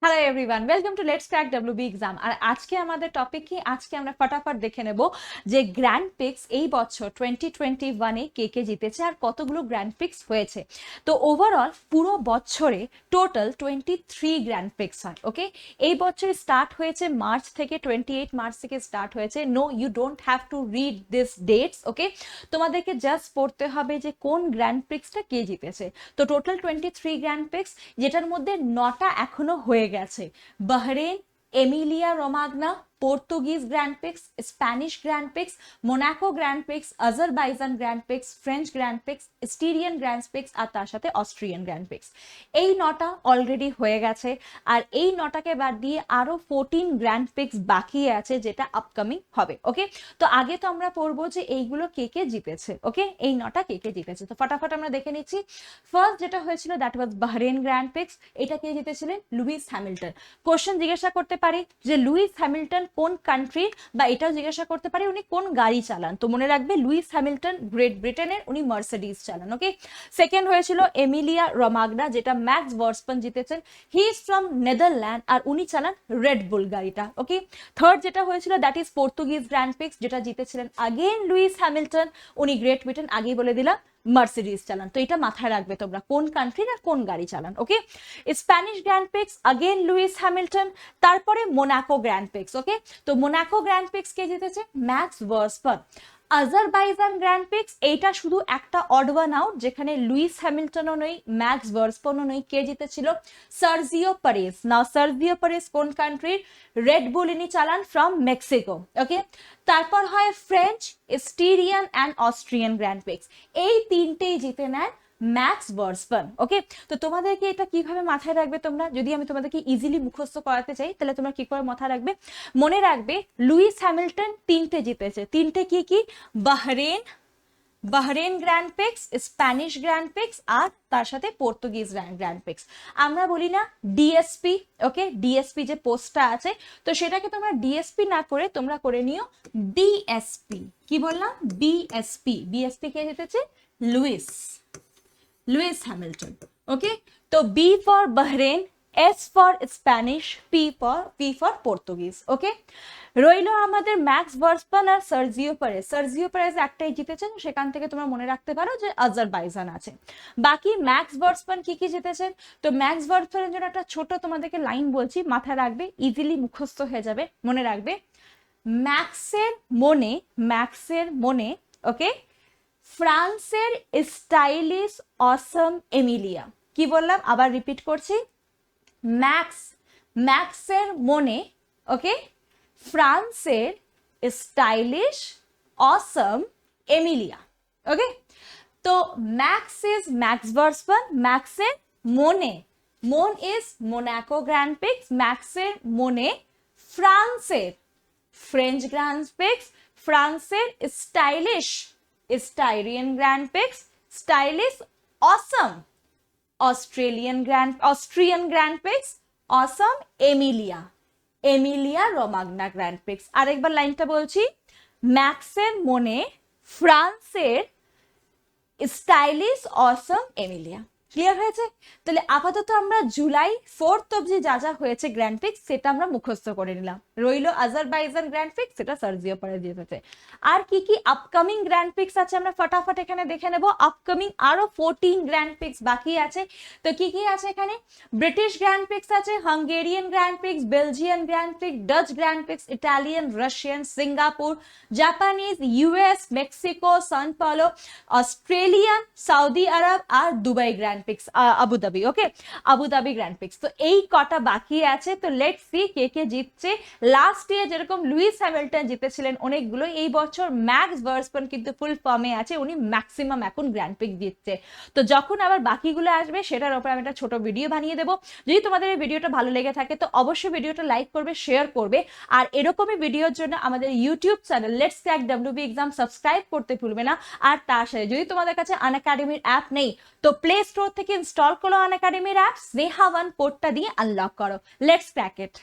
Hello everyone, welcome to let's crack WB exam. আর আজকে আমাদের টপিক কি, আজকে আমরা ফটাফট দেখে নেব যে গ্র্যান্ড পিক্স এই বছর 2021-এ কে কে জিতেছে আর কতগুলো গ্র্যান্ড পিক্স হয়েছে। তো ওভারঅল পুরো বছরে টোটাল 23 গ্র্যান্ড পিক্স হয়। ওকে, এই বছর স্টার্ট হয়েছে মার্চ থেকে, 28 মার্চ থেকে স্টার্ট হয়েছে। No, you don't have to read this dates. Okay, তোমাদেরকে জাস্ট পড়তে হবে যে কোন গ্র্যান্ড পিক্সটা কে জিতেছে। তো টোটাল 23 গ্র্যান্ড পিক্স, যেটার মধ্যে 9টা এখনো হয়ে গেছে। Bahrain, Emilia Romagna, Portuguese Grand Prix, Spanish Grand Prix, Monaco Grand Prix, Azerbaijan Grand Prix, French Grand Prix, Styrian Grand Prix আর তার সাথে অস্ট্রিয়ান গ্র্যান্ড পিক্স। এই 9টা অলরেডি হয়ে গেছে। আর এই 9টাকে বাদ দিয়ে আরো 14 গ্র্যান্ড পিক্স বাকি আছে, যেটা আপকামিং হবে। ওকে, তো আগে তো আমরা পড়বো যে এইগুলো কে কে জিতেছে। ওকে, এই 9টা কে কে জিতেছে, তো ফটাফট আমরা দেখে নিচ্ছি। ফার্স্ট যেটা হয়েছিল that was Bahrain Grand pix. এটা কে জিতেছিলেন? Lewis Hamilton. কোশ্চেন জিজ্ঞাসা করতে পারি যে লুইস হ্যামিল্টন কোন কান্ট্রির, বা এটাও জিজ্ঞাসা করতে পারি উনি কোন গাড়ি চালান। তো মনে রাখবে লুইস হ্যামিল্টন গ্রেট ব্রিটেনের, উনি মার্সিডিজ চালান। ওকে, সেকেন্ড হয়েছিল এমিলিয়া রোমাগনা, যেটা ম্যাক্স ভার্স্টাপেন জিতেছেন। হি ইজ ফ্রম নেদারল্যান্ড আর উনি চালান রেড বুল গাড়িটা। ওকে, থার্ড যেটা হয়েছিল that is Portuguese Grand pix, যেটা জিতেছিলেন আগেন লুইস হ্যামিল্টন, উনি গ্রেট ব্রিটেন, আগেই বলে দিলাম মার্সিডিজ চালান। তো এটা মাথায় রাখবে তোমরা, কোন কান্ট্রির আর কোন গাড়ি চালান। Okay, Spanish Grand Prix again Lewis Hamilton. তারপরে মোনাকো গ্র্যান্ড পিক্স। ওকে, তো মোনাকো গ্র্যান্ড পিক্স কে জিতেছে? Max Verstappen. Azerbaijan Grand Prix, এইটা শুধু একটা অড ওয়ান আউট, যেখানে লুইস হ্যামিল্টনও নই, ম্যাক্স ভার্স্টাপেনও নই। কে জিতেছিল? Sergio Perez. Now Sergio Perez কোন কান্ট্রির? রেড বুল ইনি চালান, ফ্রম মেক্সিকো। ওকে, তারপর হয় French, Styrian and Austrian Grand Prix. এই তিনটেই জিতে নেয় ম্যাক্স ভার্স্টাপেন। ওকে, তো তোমাদেরকে এটা কিভাবে মাথায় রাখবে তোমরা, যদি আমি তোমাদেরকে ইজিলি মুখস্থ করাতে চাই তাহলে তোমরা কি করে মাথায় রাখবে? মনে রাখবে লুইস হ্যামিল্টন তিনটে জিতেছে। তিনটে কি কি? Bahrain, Bahrain Grand Prix, Spanish Grand Prix আর তার সাথে পর্তুগিজ গ্র্যান্ড পিক্স। আমরা বলি না ডিএসপি। ওকে, ডিএসপি যে পোস্টটা আছে, তো সেটাকে তোমরা ডিএসপি না করে তোমরা করে নিও বিএসপি। কি বললাম? বিএসপি। বিএসপি কে জিতেছে? Luis, Luis Hamilton. ওকে, তো B for Bahrain, S for Spanish, P for Portuguese. Okay, রইল আমাদের ম্যাক্স ভার্স্টাপেন আর সার্জিও পেরেজ। সার্জিও পেরেজ একটাই জিতেছেন, সেখান থেকে তোমরা মনে রাখতে পারো যে আজারবাইজান আছে। বাকি ম্যাক্স ভার্স্টাপেন কি কি জিতেছেন? তো ম্যাক্স ভার্স্টাপেনের জন্য একটা ছোট তোমাদেরকে লাইন বলছি, মাথায় রাখবে, ইজিলি মুখস্থ হয়ে যাবে। মনে রাখবে ম্যাক্সের মনে, ম্যাক্সের মনে, ওকে, ফ্রান্সের স্টাইলিশ অসম এমিলিয়া। কি বললাম? আবার রিপিট করছি, ম্যাক্স, ম্যাক্সের মনে, ওকে, ফ্রান্সের স্টাইলিশ অসম এমিলিয়া। ওকে, তো ম্যাক্স ইজ ম্যাক্স ভার্স্টাপেন, ম্যাক্সের মনে, মন ইজ মোনাকো গ্র্যান্ড পিক্স, ম্যাক্সের মনে ফ্রান্সের, ফ্রেঞ্চ গ্র্যান্ড পিক্স, ফ্রান্সের স্টাইলিশ, স্টাইরিয়ান গ্র্যান্ড পিক্স, স্টাইলিশ অসম অস্ট্রিয়ান গ্র্যান্ড পিক্স, অসম এমিলিয়া, এমিলিয়া রোমাগনা গ্র্যান্ড পিক্স। আরেকবার লাইনটা বলছি, ম্যাক্সের মনে ফ্রান্সের স্টাইলিশ অসম এমিলিয়া। ক্লিয়ার হয়েছে? তাহলে আপাতত আমরা জুলাই 4th অবধি যা যা হয়েছে গ্র্যান্ড পিক্স সেটা আমরা মুখস্থ করে নিলাম। রইল আজারবাইজান গ্র্যান্ড পিক্স, সেটা সার্জিও পেরেজ জিতেছে। আর কি কি আপকামিং গ্র্যান্ড পিক্স আছে আমরা ফটাফট এখানে দেখে নেব। আপকামিং আরো 14 গ্র্যান্ড পিক্স বাকি আছে। তো কি কি আছে এখানে? ব্রিটিশ গ্র্যান্ড পিক্স আছে, Hungarian Grand Prix, Belgian Grand Prix, Dutch Grand Prix, Italian, Russian, Singapore, Japanese, US, Mexico, Sao Paulo, Australian, Saudi Arab আর Dubai Grand Prix, Abu Dhabi. Okay, Abu Dhabi Grand Prix. তো এই কটা বাকি আছে। তো let's C K কে জিতছে। Last year যেরকম Lewis Hamilton জিতেছিলেন অনেকগুলো, এই বছর ম্যাক্স ভার্স্টাপেন কিন্তু ফুল ফর্মে আছে, উনি ম্যাক্সিমাম এখন গ্র্যান্ড পিক্স জিতছে। তো যখন আবার বাকিগুলো আসবে সেটার উপর আমি একটা ছোট ভিডিও বানিয়ে দেবো। যদি তোমাদের এই ভিডিওটা ভালো লেগে থাকে তো অবশ্যই ভিডিওটা লাইক করবে, শেয়ার করবে। আর এরকমই ভিডিওর জন্য আমাদের YouTube channel let's crack WB exam subscribe করতে ভুলবে না। আর তার সাথে যদি তোমাদের কাছে আনএকাডেমির অ্যাপ নেই তো প্লে স্টোর থেকে ইনস্টল করো আনএকাডেমির অ্যাপ, স্নেহা 1 কোডটা দিয়ে আনলক করো। Let's crack it.